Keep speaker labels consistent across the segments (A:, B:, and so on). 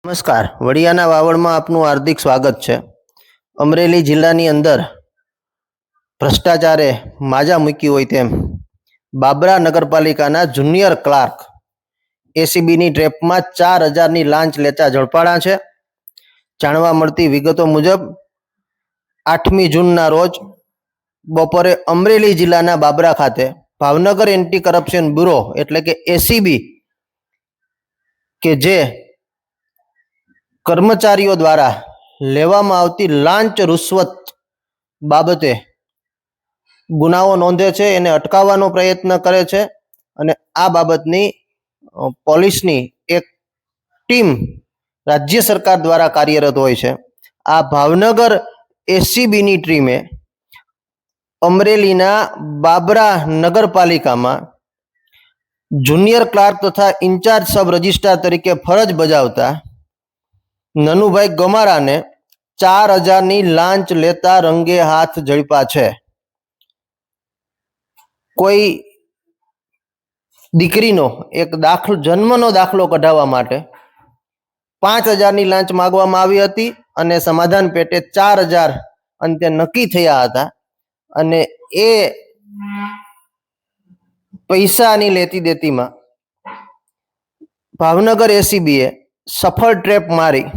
A: નમસ્કાર, વડિયાના વાવડમાં આપનું હાર્દિક સ્વાગત છે। અમરેલી જિલ્લાની અંદર ભ્રષ્ટાચારે માજા મૂકી હોય તેમ બાબરા નગરપાલિકાના જુનિયર ક્લાર્ક એસીબીની ટ્રેપમાં 4000ની લાંચ લેતા ઝડપાયા છે। જાણવા મળતી વિગતો મુજબ 8મી જૂનના રોજ બપોરે અમરેલી જિલ્લાના બાબરા ખાતે ભાવનગર એન્ટી કરપ્શન બ્યુરો એટલે કે એસીબી કે જે કર્મચારીઓ દ્વારા લેવામાં આવતી લાંચ રૂશ્વત બાબતે ગુનાઓ નોંધે છે, એને અટકાવવાનો પ્રયત્ન કરે છે અને આ બાબતની પોલીસની એક ટીમ રાજ્ય સરકાર દ્વારા કાર્યરત હોય છે। આ ભાવનગર એસીબીની ટીમે અમરેલીના બાબરા નગરપાલિકામાં જુનિયર ક્લાર્ક તથા ઇન્ચાર્જ સબ રજિસ્ટ્રાર તરીકે ફરજ બજાવતા નનુભાઈ ગમારાને 4000ની લાંચ લેતા રંગે હાથ ઝડપ્યા છે। કોઈ દીકરીનો એક જન્મનો દાખલો કઢાવવા માટે 5000ની લાંચ માંગવામાં આવી હતી અને સમાધાન પેટે 4000 અંતે નક્કી થયા હતા અને એ પૈસાની લેતી દેતીમાં ભાવનગર એસીબીએ સફળ ટ્રેપ મારી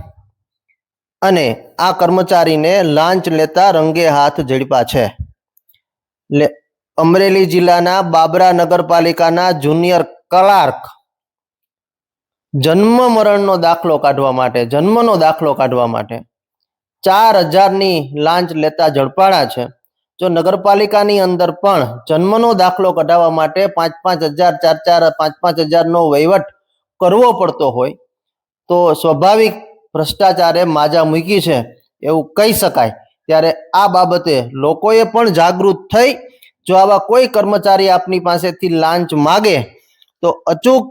A: અને આ કર્મચારીને લાંચ લેતા રંગે હાથ ઝડપ્યા છે। અમરેલી જિલ્લાના બાબરા નગરપાલિકાના જુનિયર ક્લાર્ક જન્મનો દાખલો કાઢવા માટે 4000ની લાંચ લેતા ઝડપાયા છે। જો નગરપાલિકાની અંદર પણ જન્મનો દાખલો કઢાવવા માટે 5-5000 4-5-5000 નો વહીવટ કરવો પડતો હોય તો સ્વાભાવિક ભ્રષ્ટાચારે માજા મૂકી છે એવું કહી શકાય। ત્યારે આ બાબતે લોકોએ પણ જાગૃત થઈ જો આવા કોઈ કર્મચારી આપની પાસેથી લાંચ માગે તો અચૂક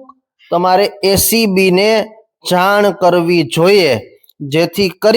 A: તમારે એસીબીને જાણ કરવી જોઈએ, જેથી કરી